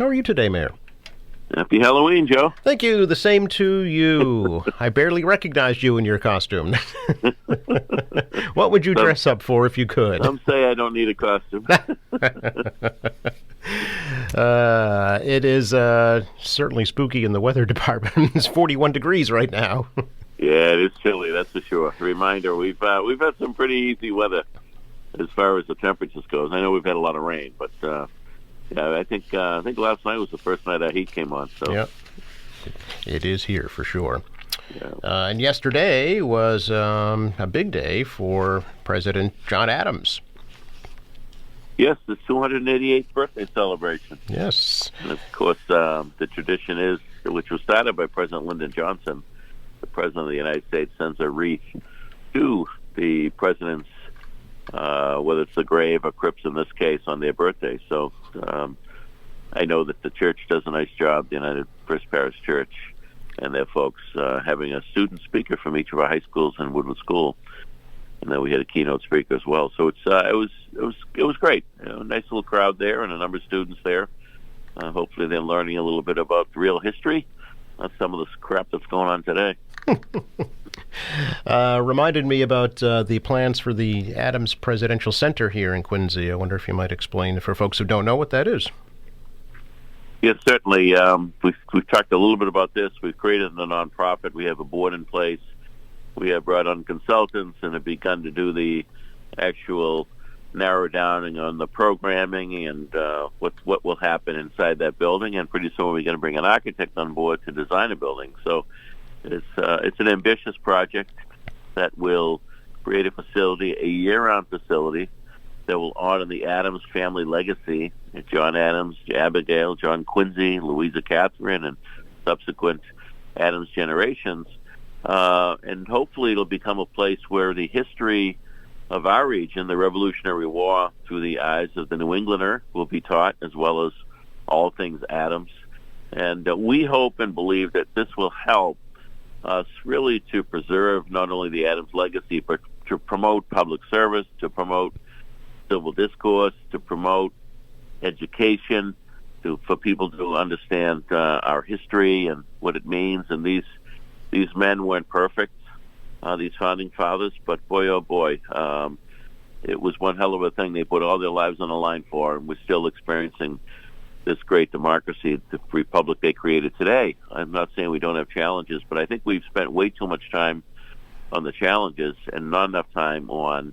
How are you today, Mayor? Happy Halloween, Joe. Thank you. The same to you. I barely recognized you in your costume. What would you dress up for if you could? Some say I don't need a costume. It is certainly spooky in the weather department. It's 41 degrees right now. Yeah, it is chilly, that's for sure. Reminder, we've had some pretty easy weather as far as the temperatures goes. I know we've had a lot of rain, but yeah, I think last night was the first night that heat came on. So yep, it is here for sure. Yeah. And yesterday was a big day for President John Adams. Yes, the 288th birthday celebration. Yes. And of course, the tradition is, which was started by President Lyndon Johnson, the President of the United States sends a wreath to the president's, whether it's the grave or crypts in this case, on their birthday. So I know that the church does a nice job, the United First Parish Church, and their folks having a student speaker from each of our high schools and Woodward School, and then we had a keynote speaker as well. So it was great. Nice little crowd there, and a number of students there. Hopefully, they're learning a little bit about real history, not some of the crap that's going on today. Reminded me about the plans for the Adams Presidential Center here in Quincy. I wonder if you might explain for folks who don't know what that is. Yes, certainly. We've talked a little bit about this. We've created a nonprofit. We have a board in place. We have brought on consultants and have begun to do the actual narrow downing on the programming and what will happen inside that building. And pretty soon we're going to bring an architect on board to design a building. So it's an ambitious project that will create a facility, a year-round facility that will honor the Adams family legacy. John Adams, Abigail, John Quincy, Louisa Catherine, and subsequent Adams generations. And hopefully it'll become a place where the history of our region, the Revolutionary War, through the eyes of the New Englander, will be taught, as well as all things Adams. And we hope and believe that this will help us really to preserve not only the Adams legacy, but to promote public service, to promote civil discourse, to promote education, for people to understand our history and what it means. And these men weren't perfect, these founding fathers, but boy, oh boy, it was one hell of a thing they put all their lives on the line for, and we're still experiencing this great democracy, the republic they created today. I'm not saying we don't have challenges, but I think we've spent way too much time on the challenges and not enough time on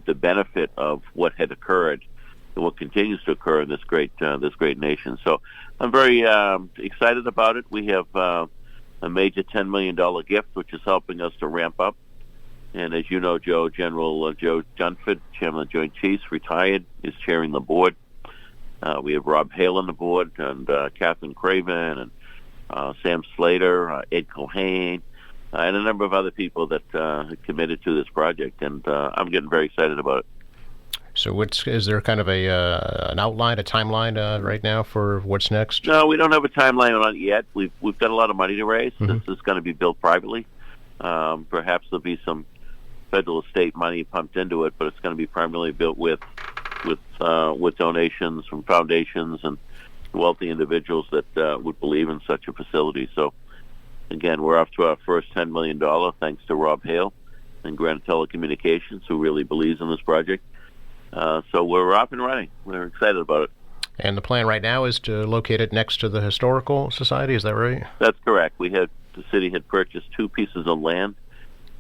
the benefit of what had occurred and what continues to occur in this great nation. So I'm very excited about it. We have a major $10 million gift, which is helping us to ramp up. And as you know, Joe, General Joe Dunford, Chairman of the Joint Chiefs, retired, is chairing the board. We have Rob Hale on the board, and Catherine Craven, and Sam Slater, Ed Cohane, and a number of other people that have committed to this project. And I'm getting very excited about it. So is there kind of an outline, a timeline right now for what's next? No, we don't have a timeline on it yet. We've got a lot of money to raise. Mm-hmm. This is going to be built privately. Perhaps there'll be some federal state money pumped into it, but it's going to be primarily built with donations from foundations and wealthy individuals that would believe in such a facility. So, again, we're off to our first $10 million, thanks to Rob Hale and Granite Telecommunications, who really believes in this project. So we're off and running. We're excited about it. And the plan right now is to locate it next to the Historical Society, is that right? That's correct. The city had purchased 2 pieces of land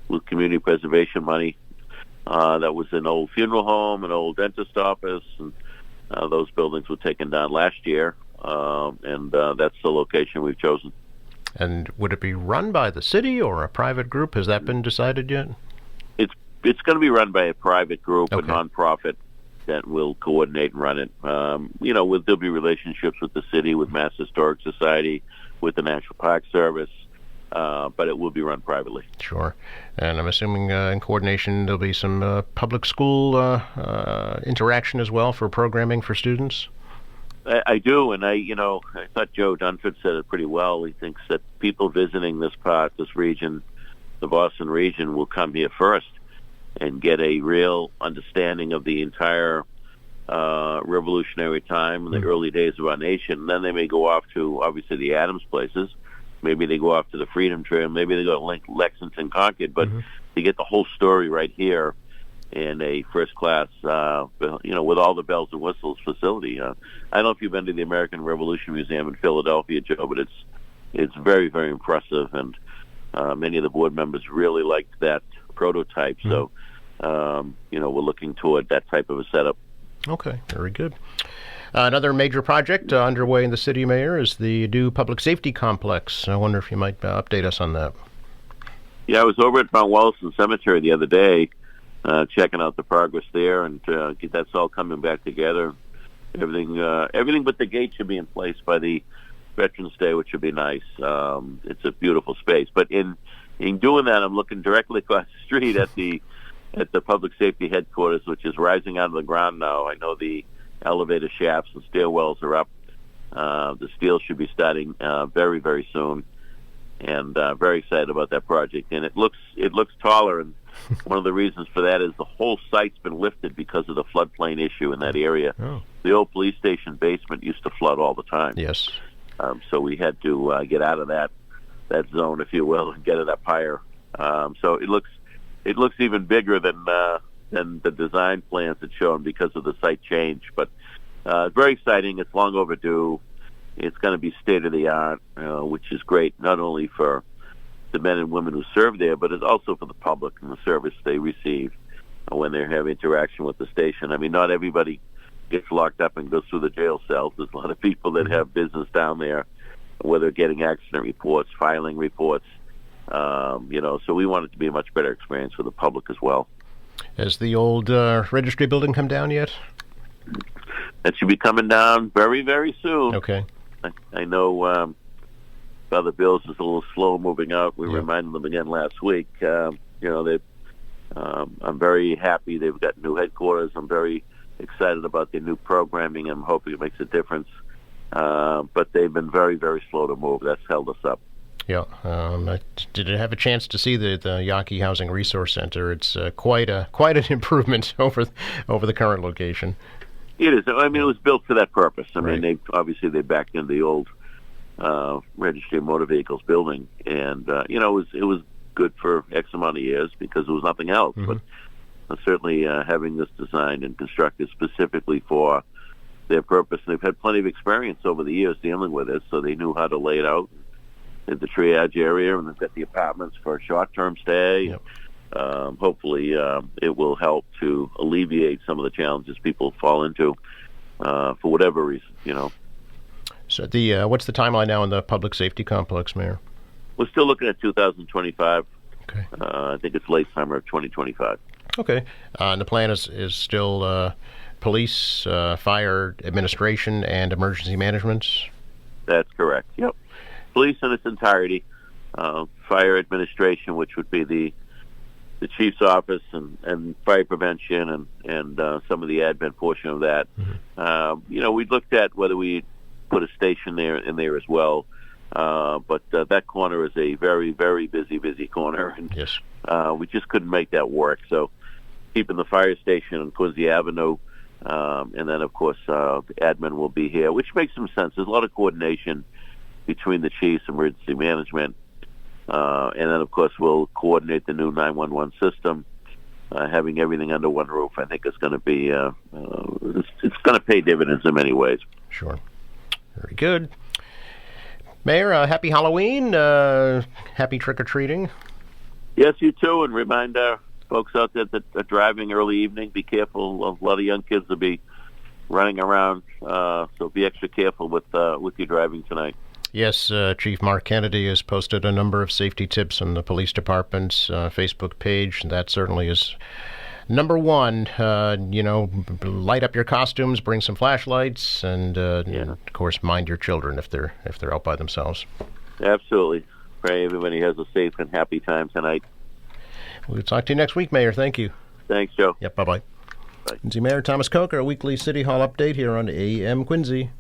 with community preservation money. That was an old funeral home, an old dentist office, and those buildings were taken down last year, and that's the location we've chosen. And would it be run by the city or a private group? Has that been decided yet? It's going to be run by a private group, okay, a nonprofit that will coordinate and run it. There'll be relationships with the city, with Mass Historic Society, with the National Park Service, but it will be run privately. Sure. And I'm assuming in coordination there'll be some public school interaction as well for programming for students? I do, and I thought Joe Dunford said it pretty well. He thinks that people visiting this region, the Boston region, will come here first and get a real understanding of the entire Revolutionary time in the early days of our nation. And then they may go off to, obviously, the Adams places. Maybe they go off to the Freedom Trail. Maybe they go to Lexington, Concord. But they get the whole story right here in a first-class, with all the bells and whistles facility. I don't know if you've been to the American Revolution Museum in Philadelphia, Joe, but it's very, very impressive. And many of the board members really liked that prototype. So, we're looking toward that type of a setup. Okay, very good. Another major project underway in the city, Mayor, is the new public safety complex. I wonder if you might update us on that. Yeah, I was over at Mount Wellington Cemetery the other day, checking out the progress there, and that's all coming back together. Everything but the gate should be in place by the Veterans Day, which would be nice. It's a beautiful space. But in doing that, I'm looking directly across the street at the public safety headquarters, which is rising out of the ground now. I know the elevator shafts and stairwells are up. The steel should be starting very, very soon, and very excited about that project. And it looks taller, and one of the reasons for that is the whole site's been lifted because of the floodplain issue in that area. Oh. The old police station basement used to flood all the time. Yes. So we had to get out of that zone, if you will, and get it up higher. So it looks even bigger than the design plans had shown because of the site change. But very exciting. It's long overdue. It's going to be state-of-the-art, which is great, not only for the men and women who serve there, but it's also for the public and the service they receive when they have interaction with the station. I mean, not everybody gets locked up and goes through the jail cells. There's a lot of people that have business down there, whether getting accident reports, filing reports, so we want it to be a much better experience for the public as well. Has the old registry building come down yet? That should be coming down very, very soon. Okay. I know Father Bill's is a little slow moving out. We reminded them again last week. I'm very happy they've got new headquarters. I'm very excited about their new programming. I'm hoping it makes a difference. But they've been very, very slow to move. That's held us up. Yeah. Did I have a chance to see the Yawkey Housing Resource Center? It's quite an improvement over the current location. It is. I mean, it was built for that purpose. I mean, they backed into the old Registry of Motor Vehicles building, and it was good for X amount of years because there was nothing else. But certainly having this designed and constructed specifically for their purpose, and they've had plenty of experience over the years dealing with it, so they knew how to lay it out in the triage area, and they've got the apartments for a short-term stay. Yep. Hopefully, it will help to alleviate some of the challenges people fall into for whatever reason. So, what's the timeline now in the public safety complex, Mayor? We're still looking at 2025. Okay. I think it's late summer of 2025. Okay. And the plan is still police, fire administration, and emergency management? That's correct. Yep. Police in its entirety, fire administration, which would be the chief's office, and fire prevention, and some of the admin portion of that. We looked at whether we put a station in there as well, but that corner is a very, very busy corner, and yes. We just couldn't make that work. So keeping the fire station on Quincy Avenue, and then of course the admin will be here, which makes some sense. There's a lot of coordination between the chiefs, emergency management, and then of course we'll coordinate the new 911 system. Having everything under one roof, I think, is going to be it's going to pay dividends in many ways. Sure. Very good. Mayor, happy Halloween. Happy trick-or-treating. Yes, you too. And remind our folks out there that are driving early evening, be careful. A lot of young kids will be running around, so be extra careful with your driving tonight. Yes, Chief Mark Kennedy has posted a number of safety tips on the police department's Facebook page, and that certainly is number one. Light up your costumes, bring some flashlights, and of course, mind your children if they're out by themselves. Absolutely. Pray everybody has a safe and happy time tonight. We'll talk to you next week, Mayor. Thank you. Thanks, Joe. Yep. Bye-bye. Bye. Quincy Mayor Thomas Koch, our weekly City Hall update here on AM Quincy.